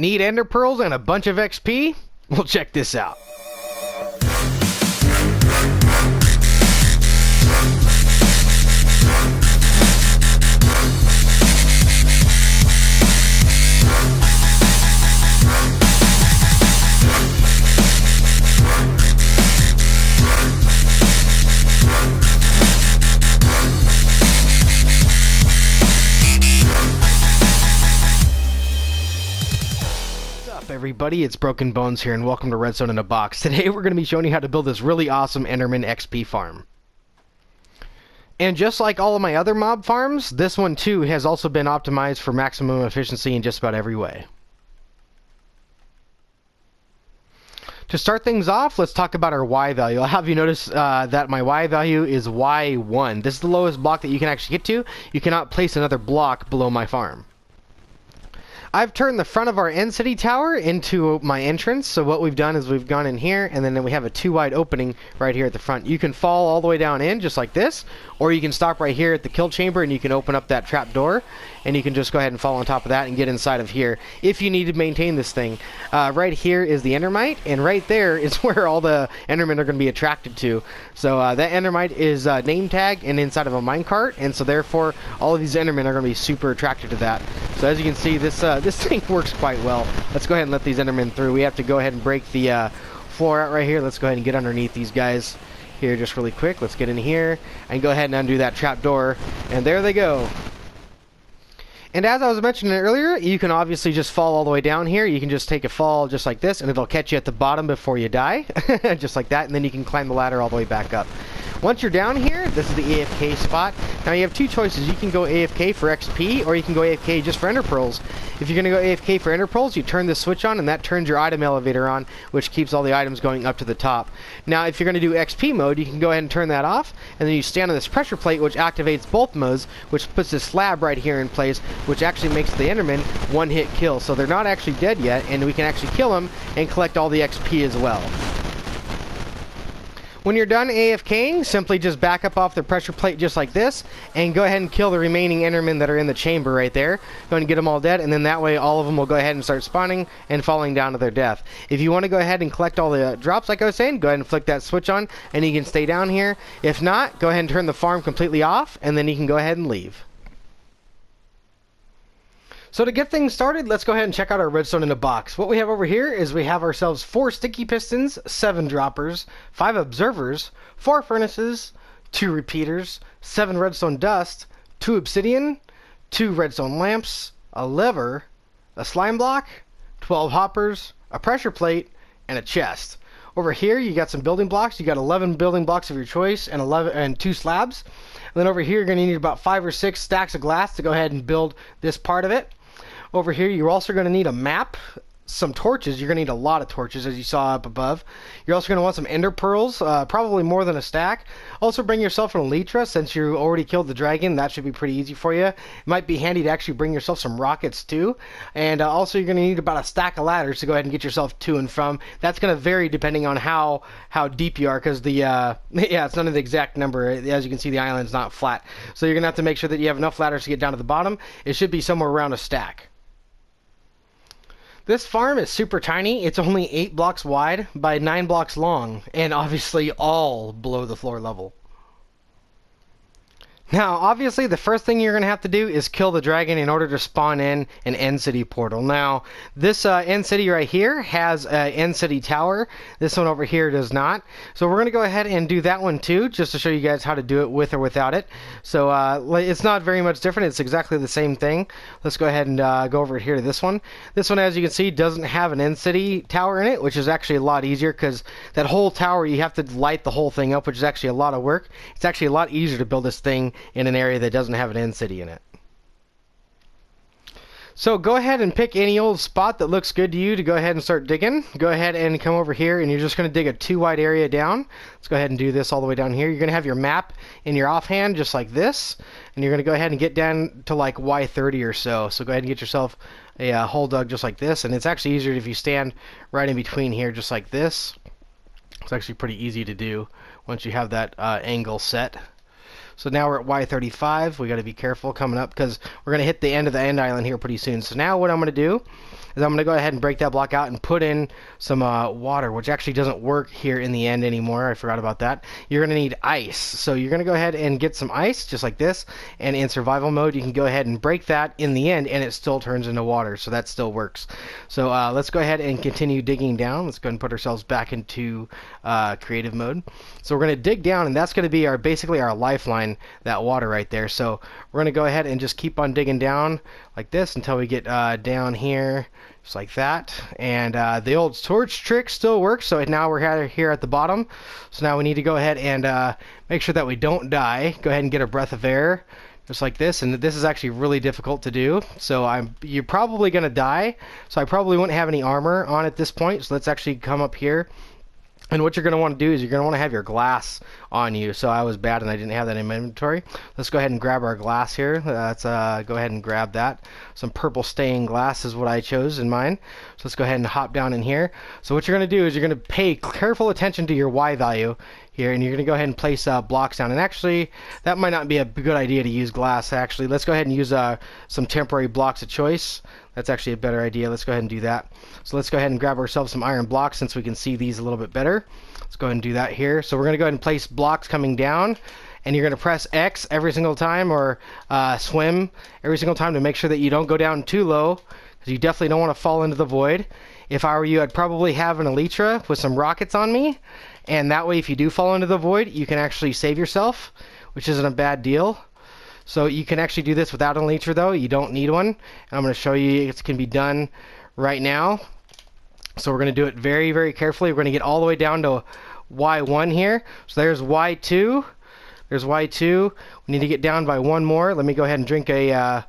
Need ender pearls and a bunch of XP? Well, check this out. Everybody, it's Broken Bones here, and welcome to Redstone in a Box. Today we're going to be showing you how to build this really awesome Enderman XP farm. And just like all of my other mob farms, this one too has also been optimized for maximum efficiency in just about every way. To start things off, let's talk about our Y value. I'll have you notice that my Y value is Y1. This is the lowest block that you can actually get to. You cannot place another block below my farm. I've turned the front of our end city tower into my entrance. So what we've done is we've gone in here, and then we have a 2 wide opening right here at the front. You can fall all the way down in just like this, or you can stop right here at the kill chamber and you can open up that trap door, and you can just go ahead and fall on top of that and get inside of here if you need to maintain this thing. Right here is the endermite, and right there is where all the endermen are going to be attracted to. So that endermite is name tagged and inside of a minecart, and so therefore all of these endermen are going to be super attracted to that. So as you can see, this thing works quite well. Let's go ahead and let these endermen through. We have to go ahead and break the floor out right here. Let's go ahead and get underneath these guys here just really quick. Let's get in here and go ahead and undo that trap door, and there they go. And as I was mentioning earlier, you can obviously just fall all the way down here. You can just take a fall just like this, and it'll catch you at the bottom before you die, just like that, and then you can climb the ladder all the way back up. Once you're down here, this is the AFK spot. Now you have two choices. You can go AFK for XP, or you can go AFK just for ender pearls. If you're going to go AFK for ender pearls, you turn this switch on, and that turns your item elevator on, which keeps all the items going up to the top. Now if you're going to do XP mode, you can go ahead and turn that off, and then you stand on this pressure plate, which activates both modes, which puts this slab right here in place, which actually makes the endermen one-hit kill. So they're not actually dead yet, and we can actually kill them and collect all the XP as well. When you're done AFKing, simply just back up off the pressure plate just like this, and go ahead and kill the remaining endermen that are in the chamber right there. Go ahead and get them all dead, and then that way all of them will go ahead and start spawning and falling down to their death. If you want to go ahead and collect all the drops, like I was saying, go ahead and flick that switch on, and you can stay down here. If not, go ahead and turn the farm completely off, and then you can go ahead and leave. So to get things started, let's go ahead and check out our redstone in a box. What we have over here is we have ourselves 4 sticky pistons, 7 droppers, 5 observers, 4 furnaces, 2 repeaters, 7 redstone dust, 2 obsidian, 2 redstone lamps, a lever, a slime block, 12 hoppers, a pressure plate, and a chest. Over here you got some building blocks. You got 11 building blocks of your choice and 2 slabs. And then over here you're going to need about 5 or 6 stacks of glass to go ahead and build this part of it. Over here, you're also going to need a map, some torches. You're going to need a lot of torches, as you saw up above. You're also going to want some ender pearls, probably more than a stack. Also, bring yourself an elytra, since you already killed the dragon. That should be pretty easy for you. It might be handy to actually bring yourself some rockets, too. And also, you're going to need about a stack of ladders to go ahead and get yourself to and from. That's going to vary depending on how deep you are, because the, yeah, it's not an exact number. As you can see, the island's not flat. So you're going to have to make sure that you have enough ladders to get down to the bottom. It should be somewhere around a stack. This farm is super tiny. It's only 8 blocks wide by 9 blocks long, and obviously all below the floor level. Now, obviously, the first thing you're going to have to do is kill the dragon in order to spawn in an end city portal. Now, this end city right here has an end city tower. This one over here does not. So we're going to go ahead and do that one too, just to show you guys how to do it with or without it. So it's not very much different. It's exactly the same thing. Let's go ahead and go over here to this one. This one, as you can see, doesn't have an end city tower in it, which is actually a lot easier, because that whole tower, you have to light the whole thing up, which is actually a lot of work. It's actually a lot easier to build this thing in an area that doesn't have an end city in it. So go ahead and pick any old spot that looks good to you to go ahead and start digging. Go ahead and come over here, and you're just going to dig a 2 wide area down. Let's go ahead and do this all the way down here. You're going to have your map in your offhand just like this, and you're going to go ahead and get down to like Y30 or so. So go ahead and get yourself a hole dug just like this, and it's actually easier if you stand right in between here just like this. It's actually pretty easy to do once you have that angle set. So now we're at Y35. We got to be careful coming up because we're going to hit the end of the end island here pretty soon. So now what I'm going to do is I'm going to go ahead and break that block out and put in some water, which actually doesn't work here in the end anymore. I forgot about that. You're going to need ice. So you're going to go ahead and get some ice just like this. And in survival mode, you can go ahead and break that in the end and it still turns into water. So that still works. So let's go ahead and continue digging down. Let's go ahead and put ourselves back into creative mode. So we're going to dig down, and that's going to be basically our lifeline, that water right there. So we're going to go ahead and just keep on digging down like this until we get down here, just like that. And the old torch trick still works. So now we're here at the bottom. So now we need to go ahead and make sure that we don't die. Go ahead and get a breath of air, just like this. And this is actually really difficult to do. So you're probably going to die. So I probably wouldn't have any armor on at this point. So let's actually come up here. And what you're going to want to do is you're going to want to have your glass on you. So I was bad and I didn't have that in my inventory. Let's go ahead and grab our glass here. Let's go ahead and grab that. Some purple stained glass is what I chose in mine. So let's go ahead and hop down in here. So what you're going to do is you're going to pay careful attention to your Y value here, and you're going to go ahead and place blocks down. And actually, that might not be a good idea to use glass, actually. Let's go ahead and use some temporary blocks of choice. That's actually a better idea. Let's go ahead and do that. So let's go ahead and grab ourselves some iron blocks since we can see these a little bit better. Let's go ahead and do that here. So we're going to go ahead and place blocks coming down, and you're going to press X every single time, or swim every single time to make sure that you don't go down too low, because you definitely don't want to fall into the void. If I were you, I'd probably have an elytra with some rockets on me, and that way if you do fall into the void, you can actually save yourself, which isn't a bad deal. So you can actually do this without an elytra though. You don't need one. And I'm going to show you it can be done right now. So we're going to do it very, very carefully. We're going to get all the way down to Y1 here. So there's Y2. There's Y2. We need to get down by one more. Let me go ahead and drink a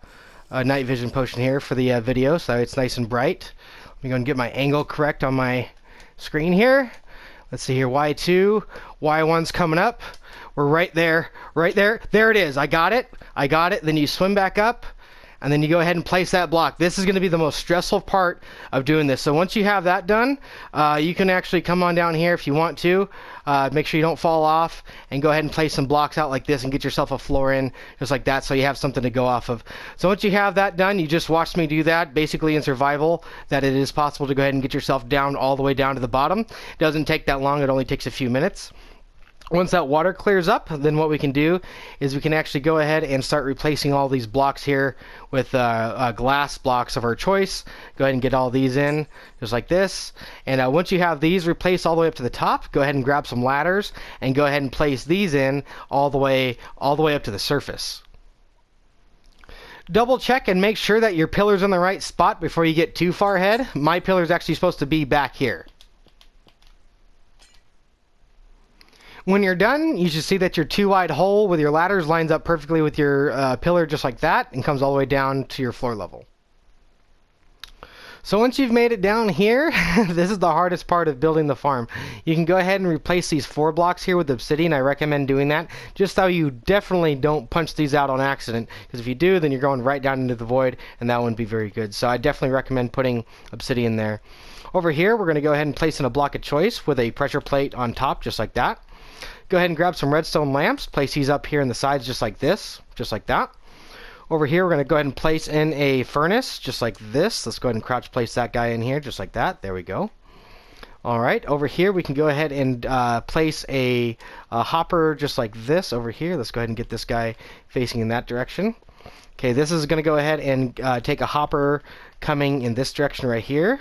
night vision potion here for the video so it's nice and bright. Let me go and get my angle correct on my screen here. Let's see here. Y2. Y1's coming up. We're right there, right there. There it is. I got it. I got it. Then you swim back up, and then you go ahead and place that block. This is going to be the most stressful part of doing this. So once you have that done, you can actually come on down here if you want to. Make sure you don't fall off, and go ahead and place some blocks out like this and get yourself a floor in, just like that, so you have something to go off of. So once you have that done, you just watched me do that, basically in survival, that it is possible to go ahead and get yourself down all the way down to the bottom. It doesn't take that long. It only takes a few minutes. Once that water clears up, then what we can do is we can actually go ahead and start replacing all these blocks here with glass blocks of our choice. Go ahead and get all these in, just like this. And once you have these replaced all the way up to the top, go ahead and grab some ladders and go ahead and place these in all the way up to the surface. Double check and make sure that your pillar's in the right spot before you get too far ahead. My pillar's actually supposed to be back here. When you're done, you should see that your 2-wide hole with your ladders lines up perfectly with your pillar, just like that, and comes all the way down to your floor level. So once you've made it down here, this is the hardest part of building the farm. You can go ahead and replace these 4 blocks here with obsidian. I recommend doing that, just so you definitely don't punch these out on accident, because if you do, then you're going right down into the void, and that wouldn't be very good. So I definitely recommend putting obsidian there. Over here, we're going to go ahead and place in a block of choice with a pressure plate on top, just like that. Go ahead and grab some redstone lamps, place these up here in the sides just like this, just like that. Over here, we're going to go ahead and place in a furnace, just like this. Let's go ahead and crouch place that guy in here, just like that. There we go. All right, over here, we can go ahead and place a hopper just like this over here. Let's go ahead and get this guy facing in that direction. Okay, this is going to go ahead and take a hopper coming in this direction right here,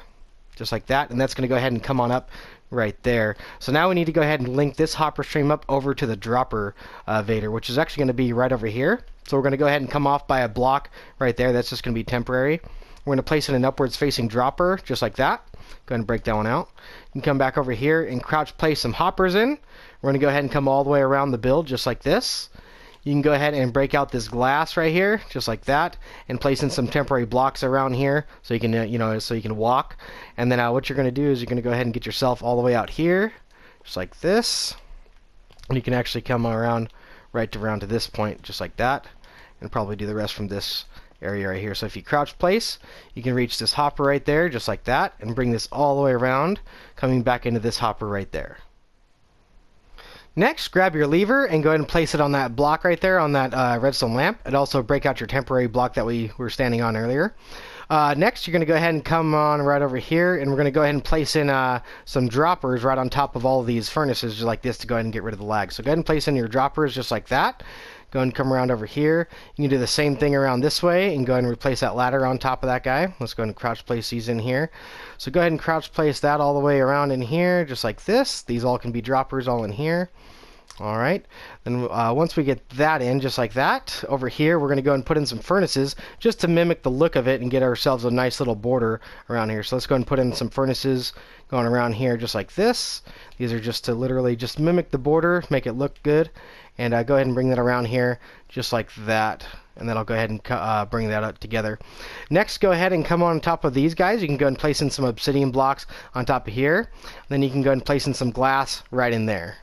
just like that. And that's going to go ahead and come on up right there. So now we need to go ahead and link this hopper stream up over to the dropper Vader, which is actually going to be right over here. So we're going to go ahead and come off by a block right there. That's just going to be temporary. We're going to place in an upwards facing dropper, just like that. Go ahead and break that one out. You can come back over here and crouch place some hoppers in. We're going to go ahead and come all the way around the build, just like this. You can go ahead and break out this glass right here, just like that, and place in some temporary blocks around here so you can, so you can walk. And then what you're going to do is you're going to go ahead and get yourself all the way out here, just like this. And you can actually come around right around to this point, just like that, and probably do the rest from this area right here. So if you crouch place, you can reach this hopper right there, just like that, and bring this all the way around, coming back into this hopper right there. Next, grab your lever and go ahead and place it on that block right there on that redstone lamp. And also break out your temporary block that we were standing on earlier. Next, you're going to go ahead and come on right over here, and we're going to go ahead and place in some droppers right on top of all of these furnaces, just like this, to go ahead and get rid of the lag. So go ahead and place in your droppers just like that. Go ahead and come around over here. You can do the same thing around this way, and go ahead and replace that ladder on top of that guy. Let's go ahead and crouch place these in here. So go ahead and crouch place that all the way around in here, just like this. These all can be droppers all in here. Alright, then once we get that in, just like that, over here we're going to go and put in some furnaces just to mimic the look of it and get ourselves a nice little border around here. So let's go and put in some furnaces going around here just like this. These are just to literally just mimic the border, make it look good. And go ahead and bring that around here just like that. And then I'll go ahead and bring that up together. Next, go ahead and come on top of these guys. You can go and place in some obsidian blocks on top of here. Then you can go and place in some glass right in there.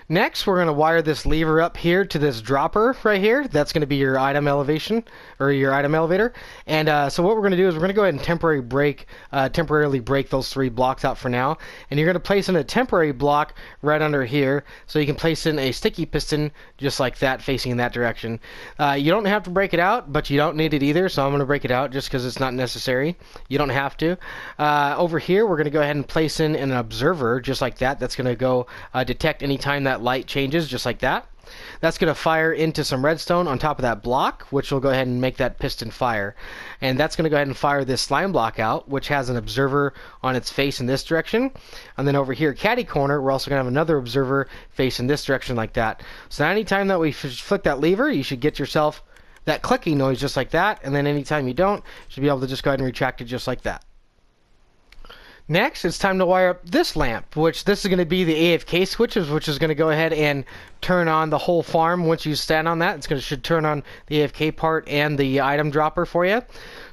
Next, we're going to wire this lever up here to this dropper right here. That's going to be your item elevation, or your item elevator. And so what we're going to do is we're going to go ahead and temporarily break those 3 blocks out for now. And you're going to place in a temporary block right under here, so you can place in a sticky piston just like that, facing in that direction. You don't have to break it out, but you don't need it either, so I'm going to break it out just because it's not necessary. You don't have to. Over here, we're going to go ahead and place in an observer just like that. That's going to go detect any time that light changes, just like that. That's going to fire into some redstone on top of that block, which will go ahead and make that piston fire. And that's going to go ahead and fire this slime block out, which has an observer on its face in this direction. And then over here, catty corner, we're also going to have another observer face in this direction like that. So anytime that we flick that lever, you should get yourself that clicking noise just like that. And then anytime you don't, you should be able to just go ahead and retract it just like that. Next, it's time to wire up this lamp, which this is going to be the AFK switches, which is going to go ahead and turn on the whole farm. Once you stand on that, should turn on the AFK part and the item dropper for you.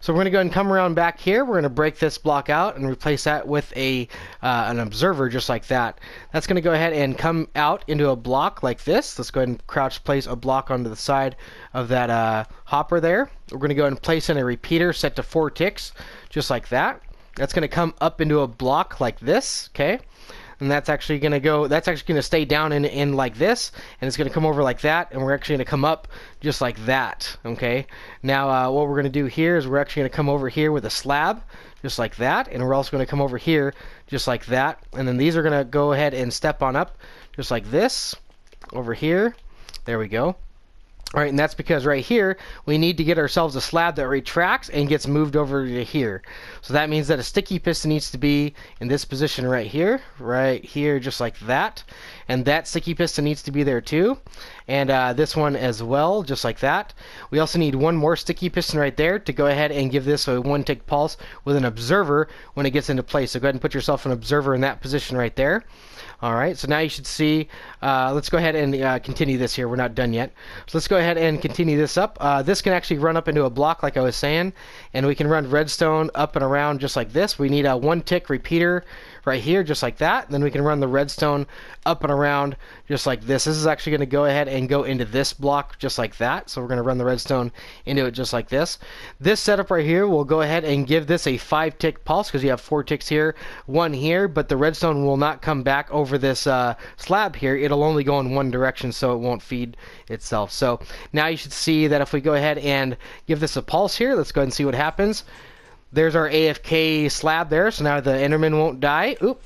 So we're going to go ahead and come around back here. We're going to break this block out and replace that with an observer just like that. That's going to go ahead and come out into a block like this. Let's go ahead and crouch place a block onto the side of that hopper there. We're going to go ahead and place in a repeater set to 4 ticks, just like that. That's going to come up into a block like this, okay? And that's actually going to stay down in like this, and it's going to come over like that, and we're actually going to come up just like that, okay? Now, what we're going to do here is we're actually going to come over here with a slab, just like that, and we're also going to come over here just like that, and then these are going to go ahead and step on up just like this, over here. There we go. All right, and that's because right here, we need to get ourselves a slab that retracts and gets moved over to here. So that means that a sticky piston needs to be in this position right here, just like that. And that sticky piston needs to be there too. And this one as well, just like that. We also need one more sticky piston right there to go ahead and give this a 1-tick pulse with an observer when it gets into place. So go ahead and put yourself an observer in that position right there. Alright, so now you should see, let's go ahead and continue this here. We're not done yet. So let's go ahead and continue this up. This can actually run up into a block like I was saying, and we can run redstone up and around just like this. We need a 1-tick repeater right here, just like that. Then we can run the redstone up and around just like this. This is actually going to go ahead and go into this block just like that. So we're going to run the redstone into it just like this. This setup right here will go ahead and give this a 5-tick pulse because you have 4 ticks here, 1 here, but the redstone will not come back over this slab here. It'll only go in one direction, so it won't feed itself. So now you should see that if we go ahead and give this a pulse here, let's go ahead and see what happens. There's our AFK slab there, so now the Enderman won't die. Oop.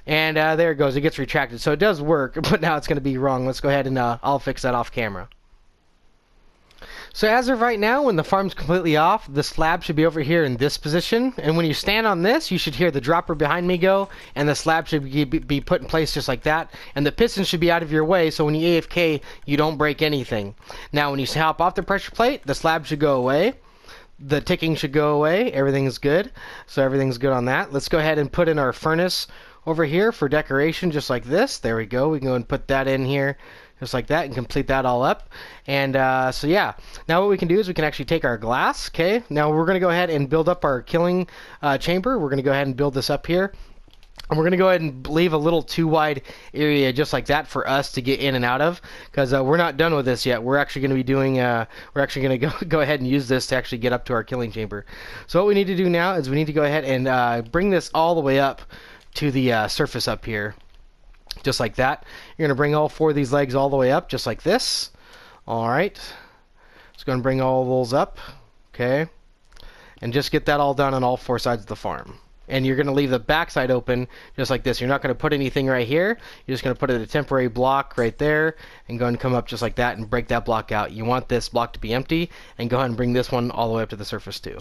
And there it goes. It gets retracted. So it does work, but now it's going to be wrong. Let's go ahead and I'll fix that off camera. So as of right now, when the farm's completely off, the slab should be over here in this position. And when you stand on this, you should hear the dropper behind me go, and the slab should be put in place just like that. And the piston should be out of your way, so when you AFK, you don't break anything. Now, when you hop off the pressure plate, the slab should go away. The ticking should go away. Everything's good. So everything's good on that. Let's go ahead and put in our furnace over here for decoration, just like this. There we go. We can go and put that in here just like that and complete that all up. And so yeah, now what we can do is we can actually take our glass. Okay, now we're going to go ahead and build up our killing chamber. We're going to go ahead and build this up here. And we're going to go ahead and leave a little too wide area just like that for us to get in and out of, because we're not done with this yet. We're actually going to be doing, we're actually going to go ahead and use this to actually get up to our killing chamber. So what we need to do now is we need to go ahead and bring this all the way up to the surface up here. just like that. You're going to bring all 4 of these legs all the way up, just like this. All right. Just going to bring all those up. Okay. And just get that all done on all 4 sides of the farm. And you're going to leave the back side open just like this. You're not going to put anything right here. You're just going to put a temporary block right there and go and come up just like that and break that block out. You want this block to be empty, and go ahead and bring this one all the way up to the surface too.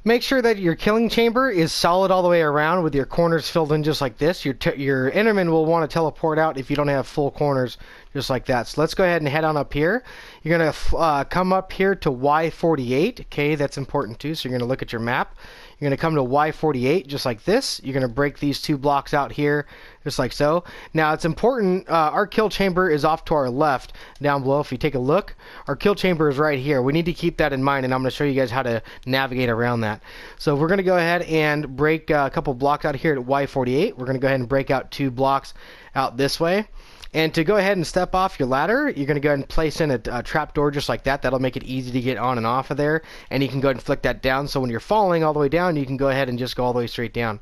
Make sure that your killing chamber is solid all the way around with your corners filled in just like this. Your Enderman will want to teleport out if you don't have full corners just like that. So let's go ahead and head on up here. You're going to come up here to Y48. Okay, that's important too. So you're going to look at your map. You're going to come to Y48 just like this. You're going to break these 2 blocks out here just like so. Now it's important, our kill chamber is off to our left down below. If you take a look, our kill chamber is right here. We need to keep that in mind, and I'm going to show you guys how to navigate around that. So we're going to go ahead and break a couple blocks out here at Y48. We're going to go ahead and break out 2 blocks out this way. And to go ahead and step off your ladder, you're going to go ahead and place in a trap door just like that. That'll make it easy to get on and off of there. And you can go ahead and flick that down, so when you're falling all the way down, you can go ahead and just go all the way straight down.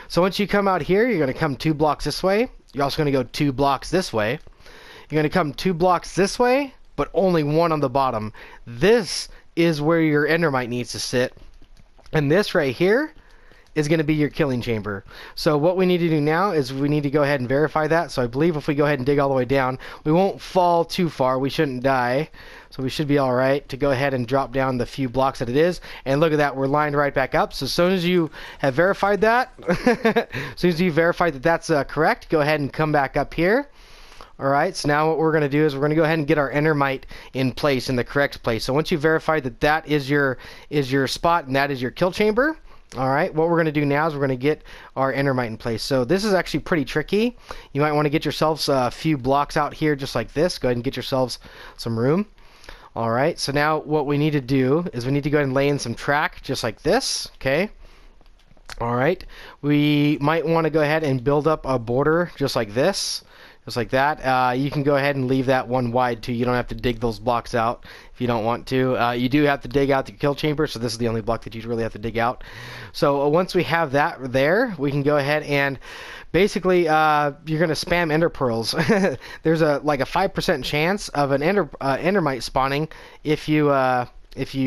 So once you come out here, you're going to come 2 blocks this way. You're also going to go 2 blocks this way. You're going to come 2 blocks this way, but only 1 on the bottom. This is where your endermite needs to sit. And this right here is going to be your killing chamber. So what we need to do now is we need to go ahead and verify that. So I believe if we go ahead and dig all the way down, we won't fall too far. We shouldn't die. So we should be all right to go ahead and drop down the few blocks that it is. And look at that, we're lined right back up. So as soon as you have verified that, as soon as you verified that that's correct, go ahead and come back up here. All right, so now what we're going to do is we're going to go ahead and get our endermite in place, in the correct place. So once you verify that that is your spot and that is your kill chamber, all right, what we're going to do now is we're going to get our endermite in place. So this is actually pretty tricky. You might want to get yourselves a few blocks out here just like this. Go ahead and get yourselves some room. All right, so now what we need to do is we need to go ahead and lay in some track just like this, okay? All right, we might want to go ahead and build up a border just like this. Just like that. You can go ahead and leave that one wide too. You don't have to dig those blocks out if you don't want to. You do have to dig out the kill chamber, so this is the only block that you really have to dig out. So once we have that there, we can go ahead and basically you're going to spam ender pearls. There's like a 5% chance of an endermite spawning if you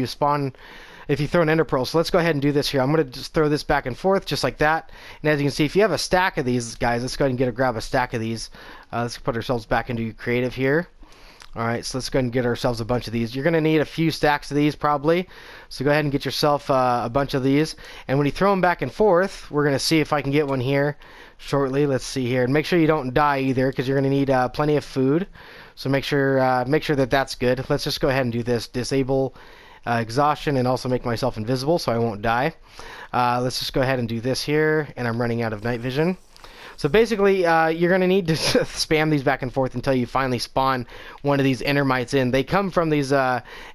throw an ender pearl. So let's go ahead and do this here. I'm going to just throw this back and forth just like that. And as you can see, if you have a stack of these guys, let's go ahead and grab a stack of these. Let's put ourselves back into creative here. All right, so let's go ahead and get ourselves a bunch of these. You're going to need a few stacks of these probably. So go ahead and get yourself a bunch of these. And when you throw them back and forth, we're going to see if I can get one here shortly. Let's see here. And make sure you don't die either, because you're going to need plenty of food. So make sure that that's good. Let's just go ahead and do this. Disable exhaustion and also make myself invisible so I won't die. Let's just go ahead and do this here, and I'm running out of night vision. So basically, you're going to need to spam these back and forth until you finally spawn one of these endermites in. They come from these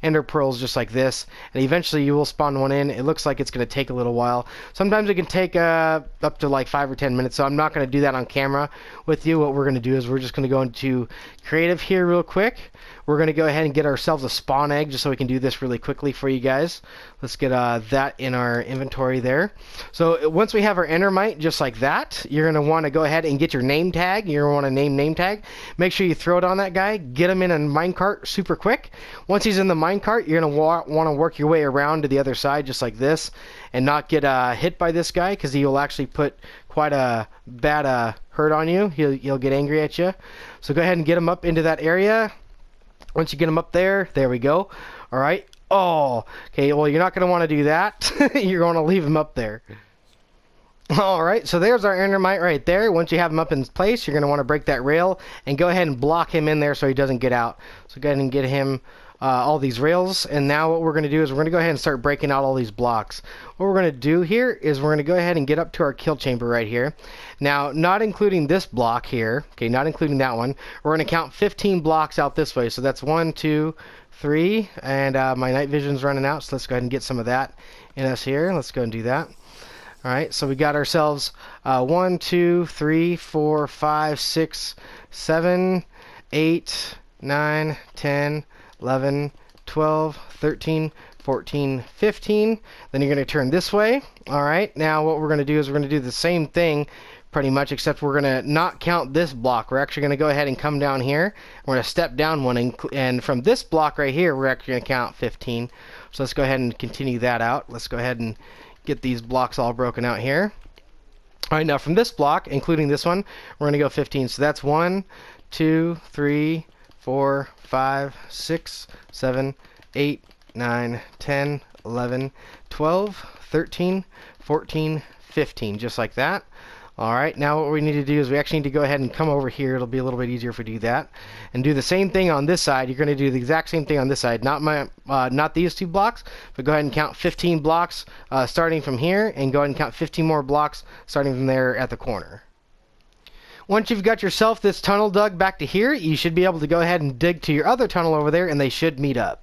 ender pearls just like this, and eventually you will spawn one in. It looks like it's going to take a little while. Sometimes it can take up to like 5 or 10 minutes, so I'm not going to do that on camera with you. What we're going to do is we're just going to go into creative here real quick. We're going to go ahead and get ourselves a spawn egg just so we can do this really quickly for you guys. Let's get that in our inventory there. So once we have our endermite just like that, you're going to want to go ahead and get your name tag. You're going to want to name tag. Make sure you throw it on that guy. Get him in a minecart super quick. Once he's in the minecart, you're going to want to work your way around to the other side just like this and not get hit by this guy, because he will actually put quite a bad hurt on you. He'll get angry at you. So go ahead and get him up into that area. Once you get him up there we go. All right. Oh, okay. Well, you're not going to want to do that. You're going to leave him up there. All right. So there's our endermite right there. Once you have him up in place, you're going to want to break that rail and go ahead and block him in there so he doesn't get out. So go ahead and get him all these rails. And now what we're going to do is we're going to go ahead and start breaking out all these blocks. What we're going to do here is we're going to go ahead and get up to our kill chamber right here. Now, not including this block here, okay, not including that one, we're going to count 15 blocks out this way. So that's 1, 2, 3, and my night vision's running out, so let's go ahead and get some of that in us here. Let's go and do that. All right, so we got ourselves 1, 2, 3, 4, 5, 6, 7, 8, 9, 10, 11, 12, 13, 14, 15. Then you're going to turn this way. All right, now what we're going to do is we're going to do the same thing pretty much, except we're going to not count this block. We're actually going to go ahead and come down here. We're going to step down one, and from this block right here, we're actually going to count 15. So let's go ahead and continue that out. Let's go ahead and get these blocks all broken out here. All right, now from this block, including this one, we're going to go 15. So that's 1, 2, 3, 4, 5, 6, 7, 8, 9, 10, 11, 12, 13, 14, 15, just like that. Alright, now what we need to do is we actually need to go ahead and come over here. It'll be a little bit easier if we do that. And do the same thing on this side. You're going to do the exact same thing on this side. Not these 2 blocks, but go ahead and count 15 blocks starting from here, and go ahead and count 15 more blocks starting from there at the corner. Once you've got yourself this tunnel dug back to here, you should be able to go ahead and dig to your other tunnel over there, and they should meet up.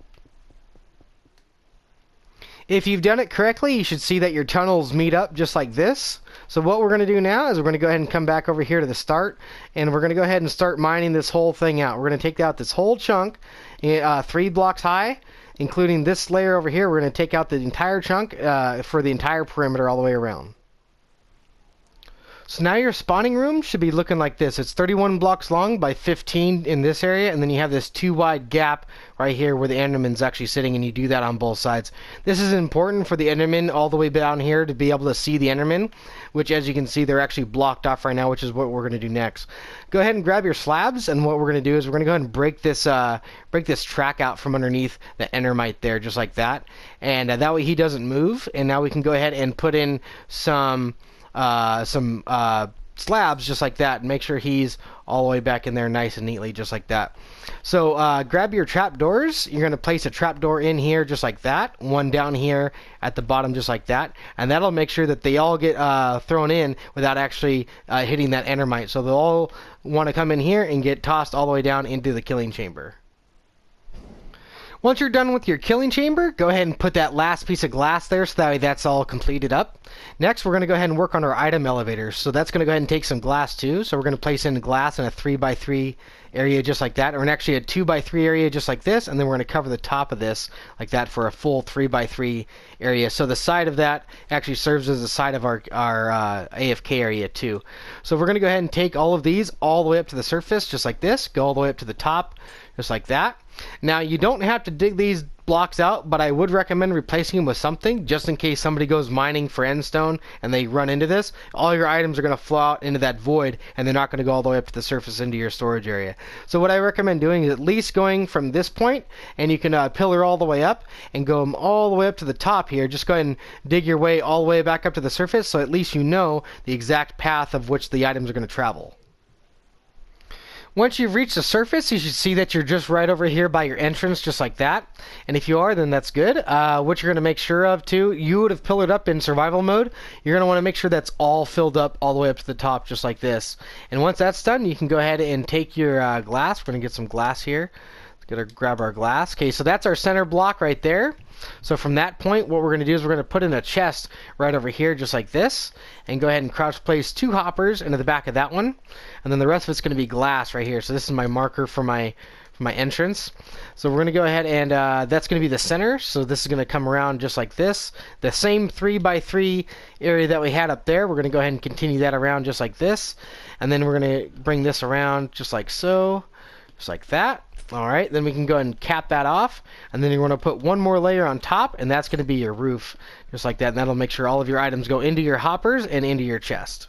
If you've done it correctly, you should see that your tunnels meet up just like this. So what we're going to do now is we're going to go ahead and come back over here to the start, and we're going to go ahead and start mining this whole thing out. We're going to take out this whole chunk, 3 blocks high, including this layer over here. We're going to take out the entire chunk for the entire perimeter all the way around. So now your spawning room should be looking like this. It's 31 blocks long by 15 in this area, and then you have this 2 wide gap right here where the Enderman's actually sitting, and you do that on both sides. This is important for the Enderman all the way down here to be able to see the Enderman, which as you can see they're actually blocked off right now, which is what we're going to do next. Go ahead and grab your slabs, and what we're going to do is we're going to go ahead and break this track out from underneath the Endermite there, just like that, and that way he doesn't move. And now we can go ahead and put in some slabs just like that, and make sure he's all the way back in there nice and neatly just like that. So grab your trapdoors. You're going to place a trapdoor in here just like that, one down here at the bottom just like that, and that'll make sure that they all get thrown in without actually hitting that endermite. So they'll all want to come in here and get tossed all the way down into the killing chamber. Once you're done with your killing chamber, go ahead and put that last piece of glass there so that way that's all completed up. Next, we're going to go ahead and work on our item elevators. So that's going to go ahead and take some glass too. So we're going to place in glass in a 3x3 area just like that, or actually a 2x3 area just like this, and then we're going to cover the top of this like that for a full 3x3 area. So the side of that actually serves as the side of our AFK area too. So we're going to go ahead and take all of these all the way up to the surface just like this, go all the way up to the top just like that. Now you don't have to dig these blocks out, but I would recommend replacing them with something just in case somebody goes mining for endstone and they run into this. All your items are going to flow out into that void, and they're not going to go all the way up to the surface into your storage area. So what I recommend doing is at least going from this point, and you can pillar all the way up and go all the way up to the top here. Just go ahead and dig your way all the way back up to the surface, so at least you know the exact path of which the items are going to travel. Once you've reached the surface, you should see that you're just right over here by your entrance, just like that. And if you are, then that's good. What you're going to make sure of, too, you would have pillared up in survival mode. You're going to want to make sure that's all filled up all the way up to the top, just like this. And once that's done, you can go ahead and take your glass. We're going to get some glass here. Let's go to grab our glass. Okay, so that's our center block right there. So from that point, what we're going to do is we're going to put in a chest right over here just like this, and go ahead and crouch place 2 hoppers into the back of that one, and then the rest of it's going to be glass right here. So this is my marker for my entrance. So we're going to go ahead and that's going to be the center. So this is going to come around just like this. The same 3x3 area that we had up there, we're going to go ahead and continue that around just like this, and then we're going to bring this around just like so, just like that. Alright, then we can go ahead and cap that off, and then you're going to put one more layer on top, and that's going to be your roof, just like that, and that'll make sure all of your items go into your hoppers and into your chest.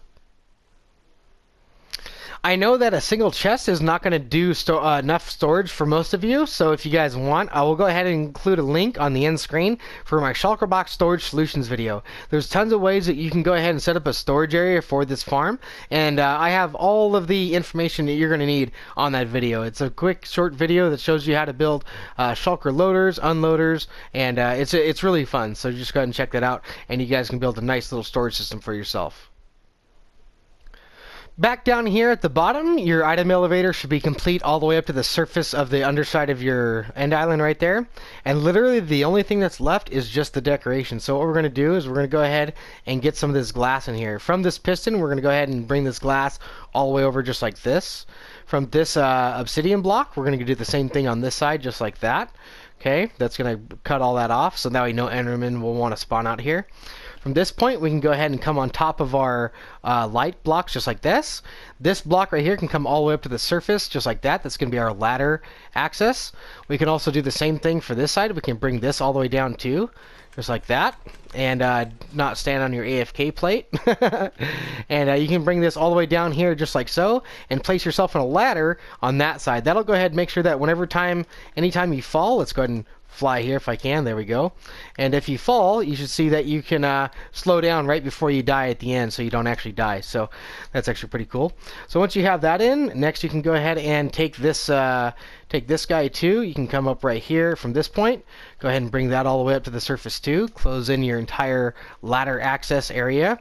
I know that a single chest is not going to do enough storage for most of you, so if you guys want, I will go ahead and include a link on the end screen for my shulker box storage solutions video. There's tons of ways that you can go ahead and set up a storage area for this farm, and I have all of the information that you're going to need on that video. It's a quick, short video that shows you how to build shulker loaders, unloaders, and it's really fun, so just go ahead and check that out, and you guys can build a nice little storage system for yourself. Back down here at the bottom, your item elevator should be complete all the way up to the surface of the underside of your end island right there. And literally the only thing that's left is just the decoration. So what we're going to do is we're going to go ahead and get some of this glass in here. From this piston, we're going to go ahead and bring this glass all the way over just like this. From this obsidian block, we're going to do the same thing on this side just like that. Okay, that's going to cut all that off, so now we know Enderman will want to spawn out here. From this point, we can go ahead and come on top of our light blocks just like this. This block right here can come all the way up to the surface just like that. That's going to be our ladder access. We can also do the same thing for this side. We can bring this all the way down too, just like that, and not stand on your AFK plate. And you can bring this all the way down here just like so, and place yourself on a ladder on that side. That'll go ahead and make sure that anytime you fall, let's go ahead and fly here if I can. There we go. And if you fall, you should see that you can slow down right before you die at the end, so you don't actually die. So that's actually pretty cool. So once you have that in, next you can go ahead and take this guy too. You can come up right here from this point. Go ahead and bring that all the way up to the surface too. Close in your entire ladder access area.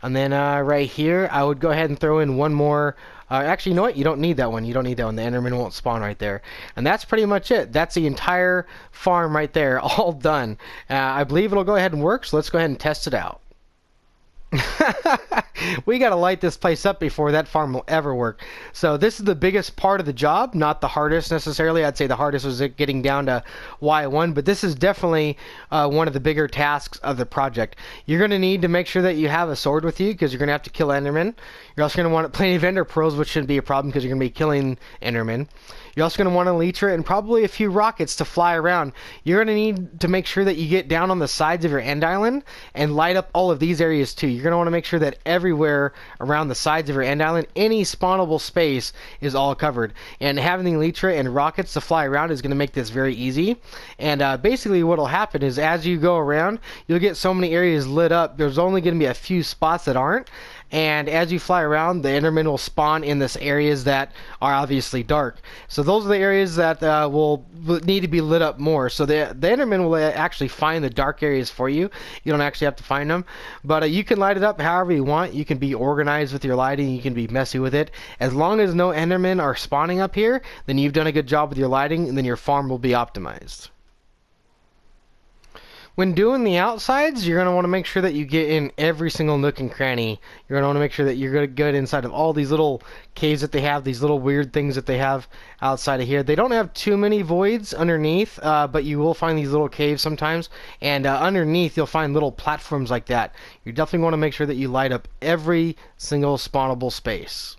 And then right here, I would go ahead and throw in one more. Actually, you know what? You don't need that one. You don't need that one. The Enderman won't spawn right there. And that's pretty much it. That's the entire farm right there, all done. I believe it'll go ahead and work, so let's go ahead and test it out. We gotta light this place up before that farm will ever work. So this is the biggest part of the job, not the hardest necessarily. I'd say the hardest was it getting down to Y1, but this is definitely one of the bigger tasks of the project. You're gonna need to make sure that you have a sword with you, because you're gonna have to kill Enderman. You're also gonna want plenty of Ender pearls, which shouldn't be a problem because you're gonna be killing Enderman. You're also going to want a elytra and probably a few rockets to fly around. You're going to need to make sure that you get down on the sides of your end island and light up all of these areas too. You're going to want to make sure that everywhere around the sides of your end island, any spawnable space is all covered. And having the elytra and rockets to fly around is going to make this very easy. And basically what will happen is as you go around, you'll get so many areas lit up. There's only going to be a few spots that aren't. And as you fly around, the Enderman will spawn in this areas that are obviously dark. So those are the areas that will need to be lit up more. So the Enderman will actually find the dark areas for you. You don't actually have to find them. But you can light it up however you want. You can be organized with your lighting. You can be messy with it. As long as no Endermen are spawning up here, then you've done a good job with your lighting, and then your farm will be optimized. When doing the outsides, you're going to want to make sure that you get in every single nook and cranny. You're going to want to make sure that you're good inside of all these little caves that they have, these little weird things that they have outside of here. They don't have too many voids underneath, but you will find these little caves sometimes. And underneath, you'll find little platforms like that. You definitely want to make sure that you light up every single spawnable space.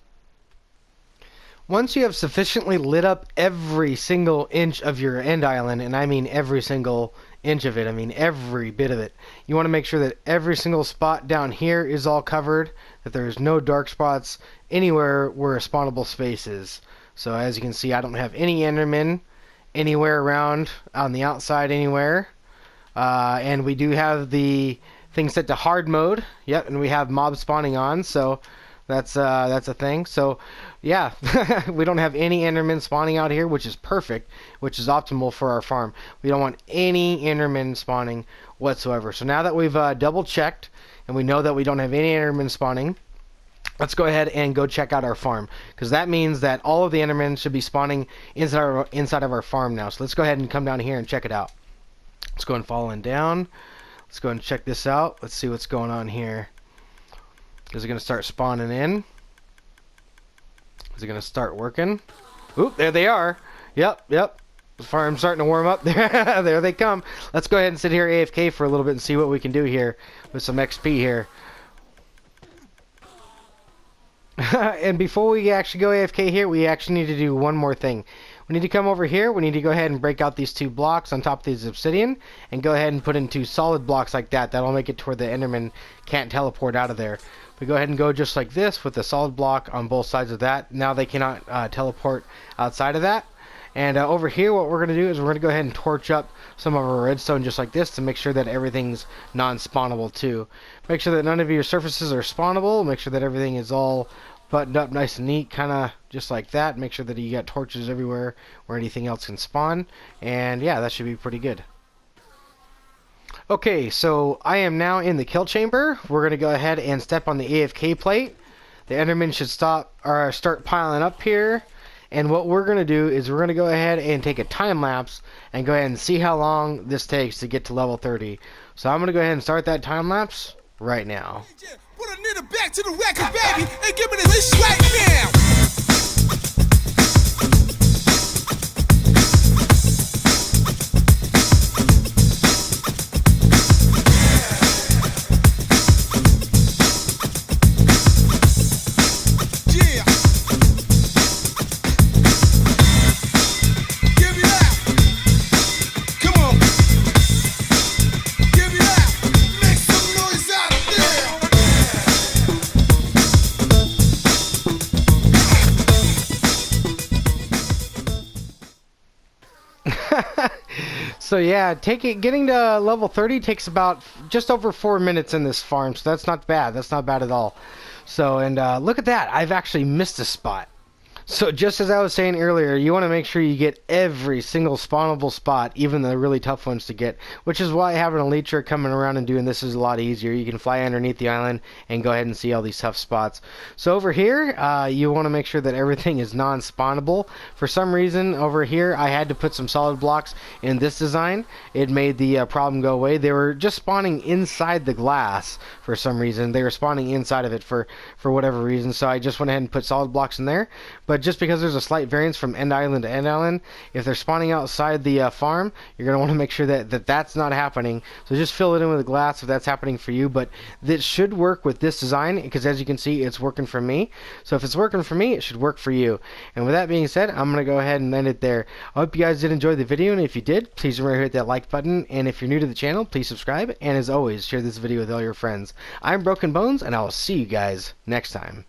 Once you have sufficiently lit up every single inch of your end island, and I mean every single inch of it, I mean every bit of it, you want to make sure that every single spot down here is all covered, that there's no dark spots anywhere where a spawnable space is. So as you can see, I don't have any Endermen anywhere around on the outside anywhere. And we do have the thing set to hard mode. Yep, and we have mob spawning on, so that's a thing. So yeah, we don't have any Endermen spawning out here, which is perfect, which is optimal for our farm. We don't want any Endermen spawning whatsoever. So now that we've double checked and we know that we don't have any Endermen spawning, let's go ahead and go check out our farm, because that means that all of the Endermen should be spawning inside of our farm now. So let's go ahead and come down here and check it out. Let's go and follow in down. Let's go and check this out. Let's see what's going on here. Is it going to start spawning in? Is it going to start working? Oop, there they are. Yep. The farm's starting to warm up. There they come. Let's go ahead and sit here AFK for a little bit and see what we can do here with some XP here. And before we actually go AFK here, we actually need to do one more thing. We need to come over here. We need to go ahead and break out these 2 blocks on top of these obsidian and go ahead and put in 2 solid blocks like that. That'll make it to where the Enderman can't teleport out of there. We go ahead and go just like this with a solid block on both sides of that. Now they cannot teleport outside of that. And over here, what we're going to do is we're going to go ahead and torch up some of our redstone just like this to make sure that everything's non-spawnable too. Make sure that none of your surfaces are spawnable. Make sure that everything is all buttoned up nice and neat, kind of just like that. Make sure that you got torches everywhere where anything else can spawn. And yeah, that should be pretty good. Okay, so I am now in the kill chamber. We're going to go ahead and step on the AFK plate. The Enderman should start piling up here. And what we're going to do is we're going to go ahead and take a time lapse and go ahead and see how long this takes to get to level 30. So I'm going to go ahead and start that time lapse right now. Put a nigga back to the record, baby, and give me this right now. So yeah, getting to level 30 takes about just over 4 minutes in this farm, so that's not bad. That's not bad at all. So, and look at that. I've actually missed a spot. So just as I was saying earlier, you want to make sure you get every single spawnable spot, even the really tough ones to get, which is why having a leecher coming around and doing this is a lot easier. You can fly underneath the island and go ahead and see all these tough spots. So over here, you want to make sure that everything is non-spawnable. For some reason, over here, I had to put some solid blocks in this design. It made the problem go away. They were just spawning inside the glass for some reason. They were spawning inside of it for whatever reason, so I just went ahead and put solid blocks in there. But just because there's a slight variance from end island to end island, if they're spawning outside the farm, you're going to want to make sure that that's not happening. So just fill it in with glass if that's happening for you. But this should work with this design, because as you can see, it's working for me. So if it's working for me, it should work for you. And with that being said, I'm going to go ahead and end it there. I hope you guys did enjoy the video, and if you did, please remember to hit that like button. And if you're new to the channel, please subscribe. And as always, share this video with all your friends. I'm Broken Bones, and I will see you guys next time.